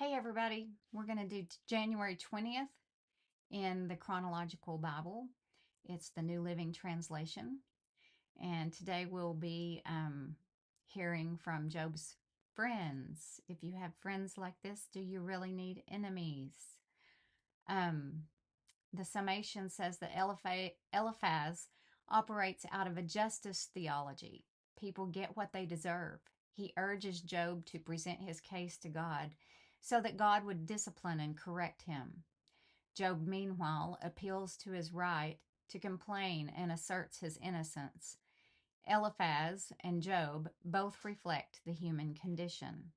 Hey everybody, we're going to do January 20th in the Chronological Bible. It's the New Living Translation. And today we'll be hearing from Job's friends. If you have friends like this, do you really need enemies? Um, the summation says that Eliphaz operates out of a justice theology. People get what they deserve. He urges Job to present his case to God so that God would discipline and correct him. Job, meanwhile, appeals to his right to complain and asserts his innocence. Eliphaz and Job both reflect the human condition.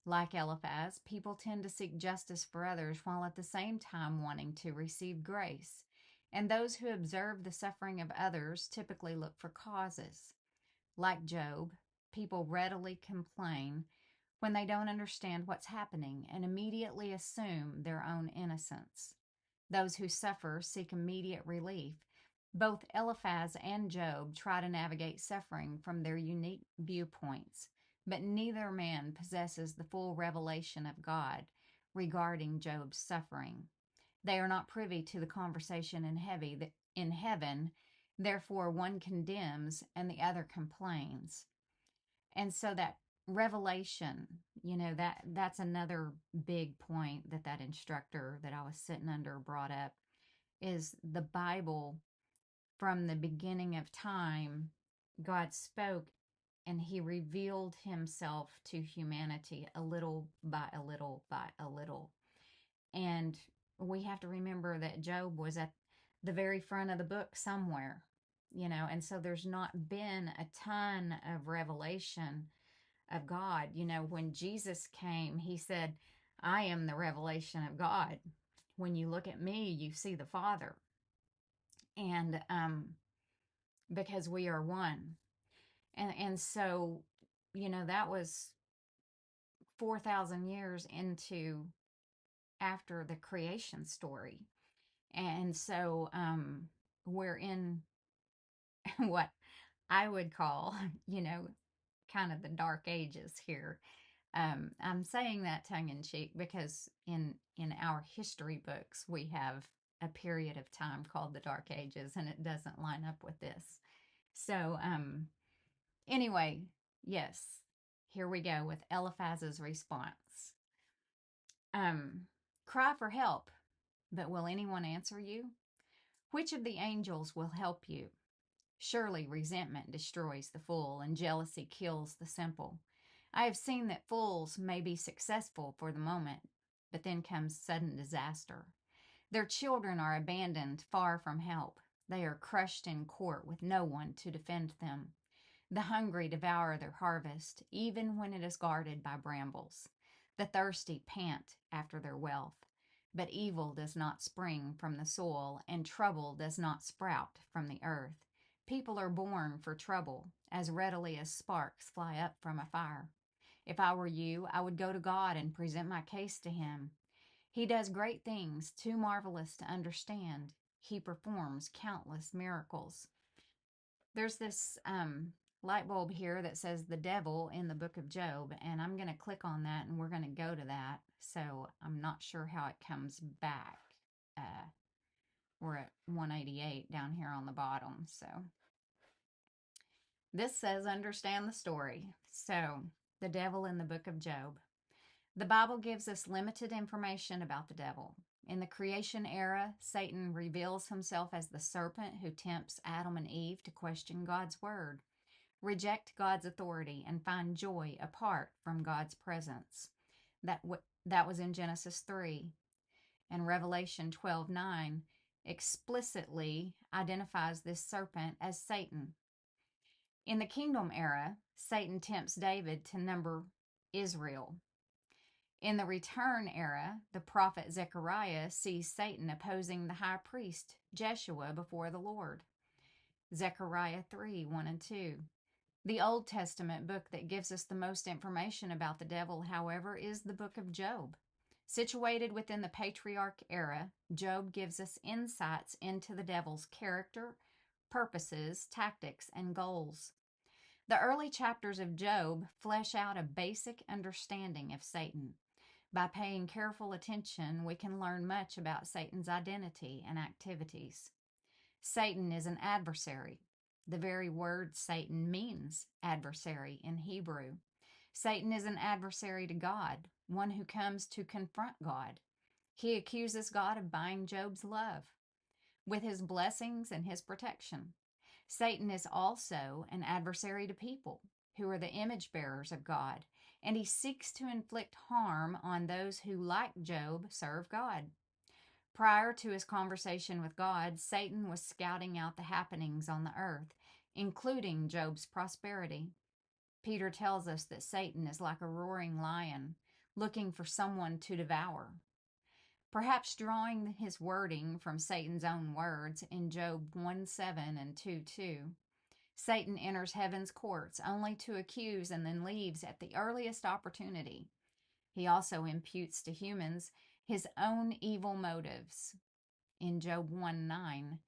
Like Eliphaz, people tend to seek justice for others while at the same time wanting to receive grace. And those who observe the suffering of others typically look for causes. Like Job, people readily complain when they don't understand what's happening and immediately assume their own innocence. Those who suffer seek immediate relief. Both Eliphaz and Job try to navigate suffering from their unique viewpoints, but neither man possesses the full revelation of God regarding Job's suffering. They are not privy to the conversation in heaven, therefore one condemns and the other complains. And so that revelation, that's another big point that instructor that I was sitting under brought up is the Bible. From the beginning of time, God spoke and he revealed himself to humanity a little by a little by a little. And we have to remember that Job was at the very front of the book somewhere, and so there's not been a ton of revelation of God. When Jesus came, he said, I am the revelation of God. When you look at me, you see the Father. And because we are one. And so, that was 4,000 years into after the creation story. And so we're in what I would call, kind of the dark ages here. I'm saying that tongue in cheek because in our history books, we have a period of time called the Dark Ages, and it doesn't line up with this. So, anyway, yes, here we go with Eliphaz's response. Cry for help, but will anyone answer you? Which of the angels will help you? Surely resentment destroys the fool, and jealousy kills the simple. I have seen that fools may be successful for the moment, but then comes sudden disaster. Their children are abandoned far from help. They are crushed in court with no one to defend them. The hungry devour their harvest, even when it is guarded by brambles. The thirsty pant after their wealth. But evil does not spring from the soil, and trouble does not sprout from the earth. People are born for trouble, as readily as sparks fly up from a fire. If I were you, I would go to God and present my case to him. He does great things, too marvelous to understand. He performs countless miracles. There's this light bulb here that says the devil in the book of Job, and I'm going to click on that and we're going to go to that. So I'm not sure how it comes back. We're at 188 down here on the bottom. So this says understand the story. So the devil in the book of Job. The Bible gives us limited information about the devil. In the creation era, Satan reveals himself as the serpent who tempts Adam and Eve to question God's word, reject God's authority, and find joy apart from God's presence. That was in Genesis 3. And Revelation 12:9 explicitly identifies this serpent as Satan. In the kingdom era, Satan tempts David to number Israel. In the return era, the prophet Zechariah sees Satan opposing the high priest Jeshua before the Lord. Zechariah 3:1 and 2. The Old Testament book that gives us the most information about the devil, however, is the book of Job. Situated within the patriarch era, Job gives us insights into the devil's character, purposes, tactics, and goals. The early chapters of Job flesh out a basic understanding of Satan. By paying careful attention, we can learn much about Satan's identity and activities. Satan is an adversary. The very word Satan means adversary in Hebrew. Satan is an adversary to God, one who comes to confront God. He accuses God of buying Job's love with his blessings and his protection. Satan is also an adversary to people who are the image bearers of God, and he seeks to inflict harm on those who, like Job, serve God. Prior to his conversation with God, Satan was scouting out the happenings on the earth, including Job's prosperity. Peter tells us that Satan is like a roaring lion, looking for someone to devour. Perhaps drawing his wording from Satan's own words in Job 1:7 and 2:2, Satan enters heaven's courts only to accuse and then leaves at the earliest opportunity. He also imputes to humans his own evil motives in Job 1:9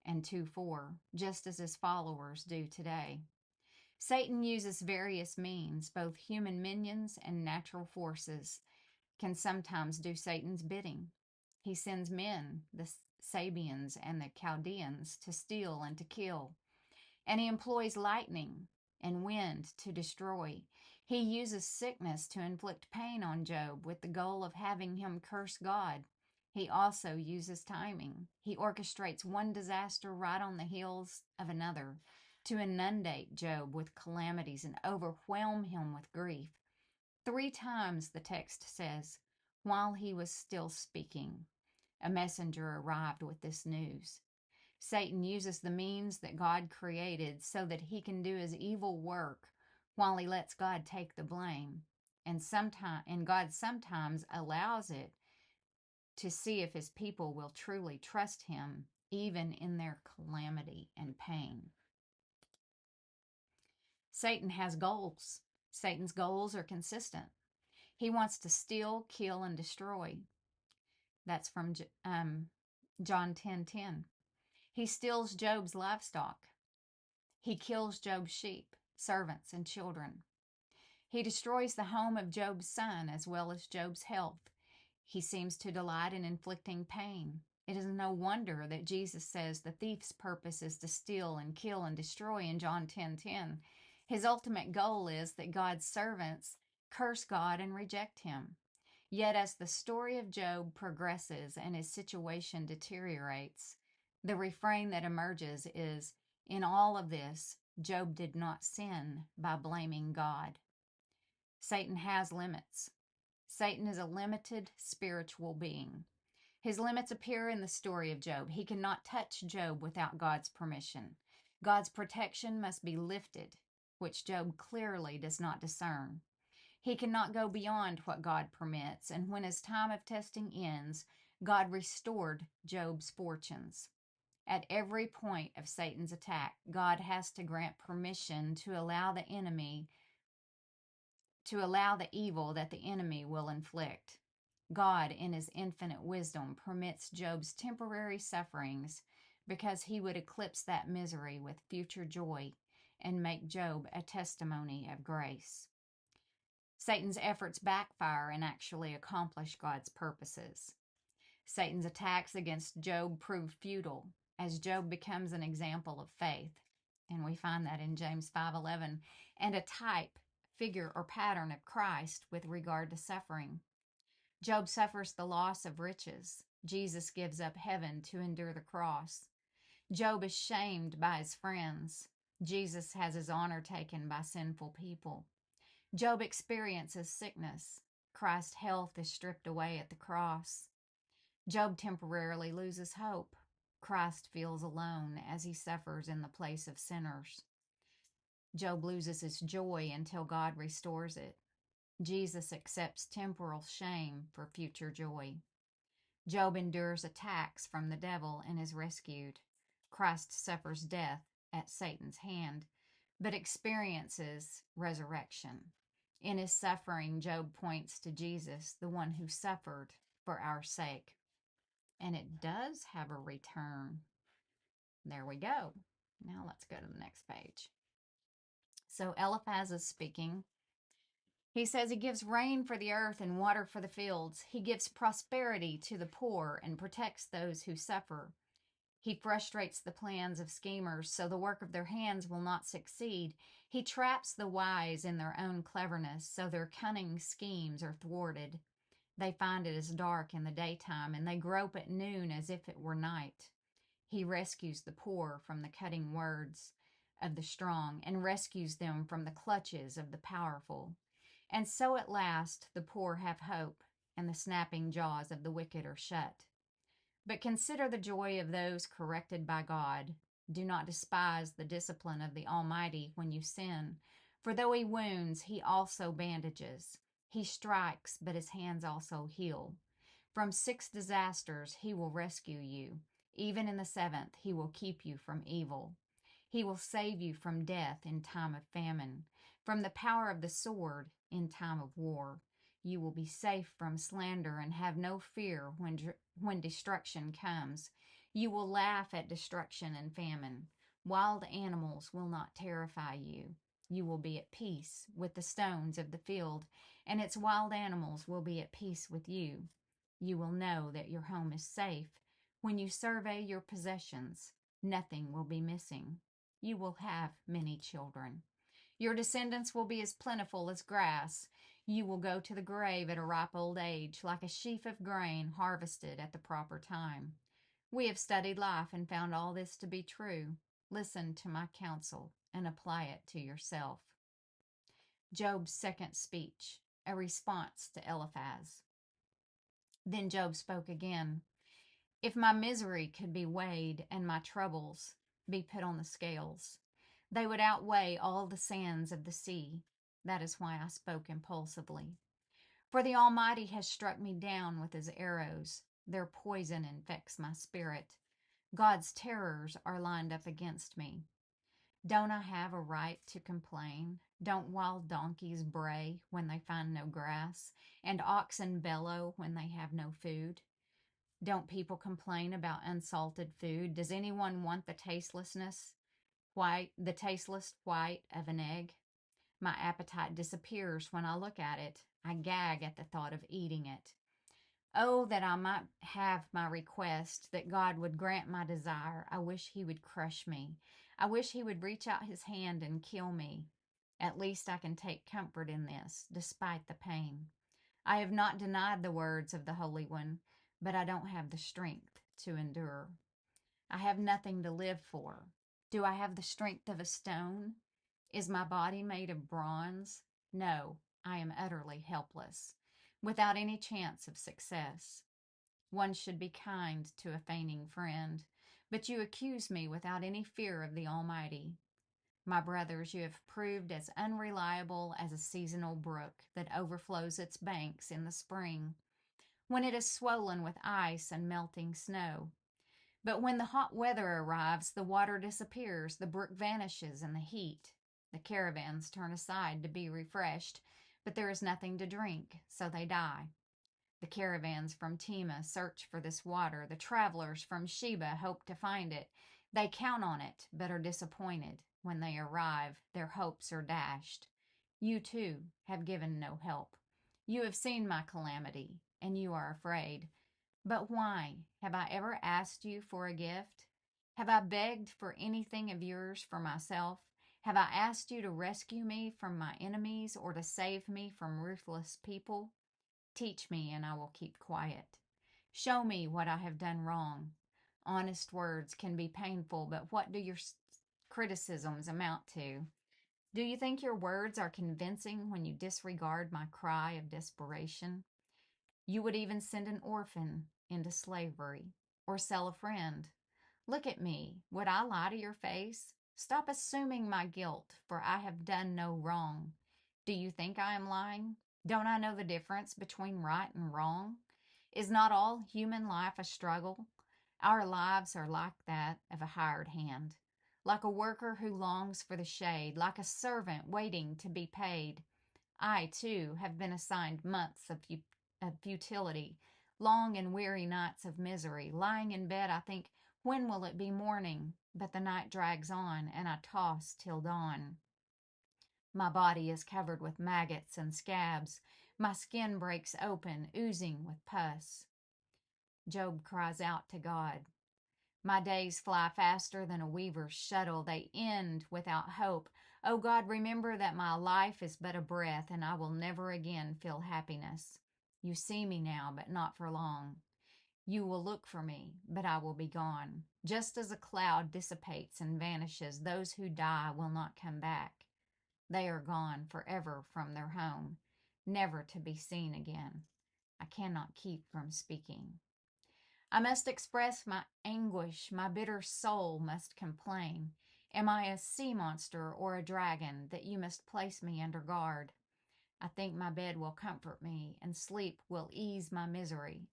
and 2:4, just as his followers do today. Satan uses various means, both human minions and natural forces can sometimes do Satan's bidding. He sends men, the Sabians and the Chaldeans, to steal and to kill. And he employs lightning and wind to destroy. He uses sickness to inflict pain on Job with the goal of having him curse God. He also uses timing. He orchestrates one disaster right on the heels of another to inundate Job with calamities and overwhelm him with grief. 3 times the text says, while he was still speaking, a messenger arrived with this news. Satan uses the means that God created so that he can do his evil work while he lets God take the blame. And God sometimes allows it to see if his people will truly trust him, even in their calamity and pain. Satan has goals. Satan's goals are consistent. He wants to steal, kill, and destroy. That's from John 10:10. He steals Job's livestock. He kills Job's sheep, servants, and children. He destroys the home of Job's son as well as Job's health. He seems to delight in inflicting pain. It is no wonder that Jesus says the thief's purpose is to steal and kill and destroy in John 10:10. His ultimate goal is that God's servants curse God and reject him. Yet as the story of Job progresses and his situation deteriorates, the refrain that emerges is, in all of this, Job did not sin by blaming God. Satan has limits. Satan is a limited spiritual being. His limits appear in the story of Job. He cannot touch Job without God's permission. God's protection must be lifted, which Job clearly does not discern. He cannot go beyond what God permits, and when his time of testing ends, God restored Job's fortunes. At every point of Satan's attack, God has to grant permission to allow the evil that the enemy will inflict. God, in his infinite wisdom, permits Job's temporary sufferings because he would eclipse that misery with future joy and make Job a testimony of grace. Satan's efforts backfire and actually accomplish God's purposes. Satan's attacks against Job prove futile as Job becomes an example of faith. And we find that in James 5:11, and a type, figure, or pattern of Christ with regard to suffering. Job suffers the loss of riches. Jesus gives up heaven to endure the cross. Job is shamed by his friends. Jesus has his honor taken by sinful people. Job experiences sickness. Christ's health is stripped away at the cross. Job temporarily loses hope. Christ feels alone as he suffers in the place of sinners. Job loses his joy until God restores it. Jesus accepts temporal shame for future joy. Job endures attacks from the devil and is rescued. Christ suffers death at Satan's hand, but experiences resurrection. In his suffering, Job points to Jesus, the one who suffered for our sake. And it does have a return. There we go. Now let's go to the next page. So Eliphaz is speaking. He says he gives rain for the earth and water for the fields. He gives prosperity to the poor and protects those who suffer. He frustrates the plans of schemers so the work of their hands will not succeed. He traps the wise in their own cleverness so their cunning schemes are thwarted. They find it is dark in the daytime and they grope at noon as if it were night. He rescues the poor from the cutting words of the strong and rescues them from the clutches of the powerful. And so at last the poor have hope, and the snapping jaws of the wicked are shut. But consider the joy of those corrected by God. Do not despise the discipline of the Almighty when you sin, for though he wounds, he also bandages. He strikes, but his hands also heal. From 6 disasters he will rescue you. Even in the 7th, he will keep you from evil. He will save you from death in time of famine, from the power of the sword in time of war. You will be safe from slander and have no fear when destruction comes. You will laugh at destruction and famine. Wild animals will not terrify you. You will be at peace with the stones of the field, and its wild animals will be at peace with you. You will know that your home is safe. When you survey your possessions, nothing will be missing. You will have many children. Your descendants will be as plentiful as grass. You will go to the grave at a ripe old age, like a sheaf of grain harvested at the proper time. We have studied life and found all this to be true. Listen to my counsel and apply it to yourself. Job's second speech, a response to Eliphaz. Then Job spoke again. If my misery could be weighed and my troubles be put on the scales, they would outweigh all the sands of the sea. That is why I spoke impulsively. For the Almighty has struck me down with his arrows. Their poison infects my spirit. God's terrors are lined up against me. Don't I have a right to complain? Don't wild donkeys bray when they find no grass, and oxen bellow when they have no food? Don't people complain about unsalted food? Does anyone want the tasteless white of an egg? My appetite disappears when I look at it. I gag at the thought of eating it. Oh, that I might have my request, that God would grant my desire. I wish he would crush me. I wish he would reach out his hand and kill me. At least I can take comfort in this, despite the pain. I have not denied the words of the Holy One, but I don't have the strength to endure. I have nothing to live for. Do I have the strength of a stone? Is my body made of bronze? No, I am utterly helpless, without any chance of success. One should be kind to a fainting friend, but you accuse me without any fear of the Almighty. My brothers, you have proved as unreliable as a seasonal brook that overflows its banks in the spring, when it is swollen with ice and melting snow. But when the hot weather arrives, the water disappears, the brook vanishes in the heat. The caravans turn aside to be refreshed, but there is nothing to drink, so they die. The caravans from Tema search for this water. The travelers from Sheba hope to find it. They count on it, but are disappointed. When they arrive, their hopes are dashed. You, too, have given no help. You have seen my calamity, and you are afraid. But why? Have I ever asked you for a gift? Have I begged for anything of yours for myself? Have I asked you to rescue me from my enemies or to save me from ruthless people? Teach me, and I will keep quiet. Show me what I have done wrong. Honest words can be painful, but what do your criticisms amount to? Do you think your words are convincing when you disregard my cry of desperation? You would even send an orphan into slavery or sell a friend. Look at me. Would I lie to your face? Stop assuming my guilt, for I have done no wrong. Do you think I am lying? Don't I know the difference between right and wrong? Is not all human life a struggle? Our lives are like that of a hired hand, like a worker who longs for the shade, like a servant waiting to be paid. I, too, have been assigned months of futility, long and weary nights of misery. Lying in bed, I think, when will it be morning? But the night drags on, and I toss till dawn. My body is covered with maggots and scabs. My skin breaks open, oozing with pus. Job cries out to God. My days fly faster than a weaver's shuttle. They end without hope. Oh God, remember that my life is but a breath, and I will never again feel happiness. You see me now, but not for long. You will look for me, but I will be gone. Just as a cloud dissipates and vanishes, those who die will not come back. They are gone forever from their home, never to be seen again. I cannot keep from speaking. I must express my anguish. My bitter soul must complain. Am I a sea monster or a dragon that you must place me under guard? I think my bed will comfort me, and sleep will ease my misery.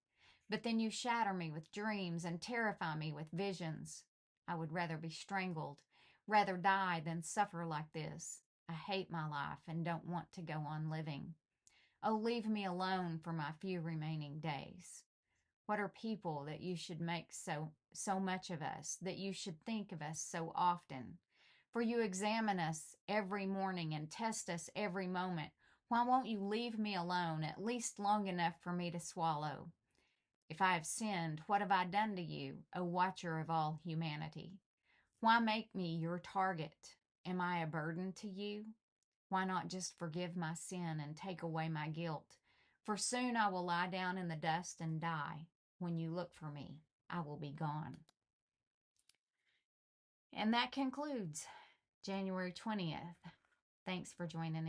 But then you shatter me with dreams and terrify me with visions. I would rather be strangled, rather die than suffer like this. I hate my life and don't want to go on living. Oh, leave me alone for my few remaining days. What are people that you should make so much of us, that you should think of us so often? For you examine us every morning and test us every moment. Why won't you leave me alone, at least long enough for me to swallow? If I have sinned, what have I done to you, O watcher of all humanity? Why make me your target? Am I a burden to you? Why not just forgive my sin and take away my guilt? For soon I will lie down in the dust and die. When you look for me, I will be gone. And that concludes January 20th. Thanks for joining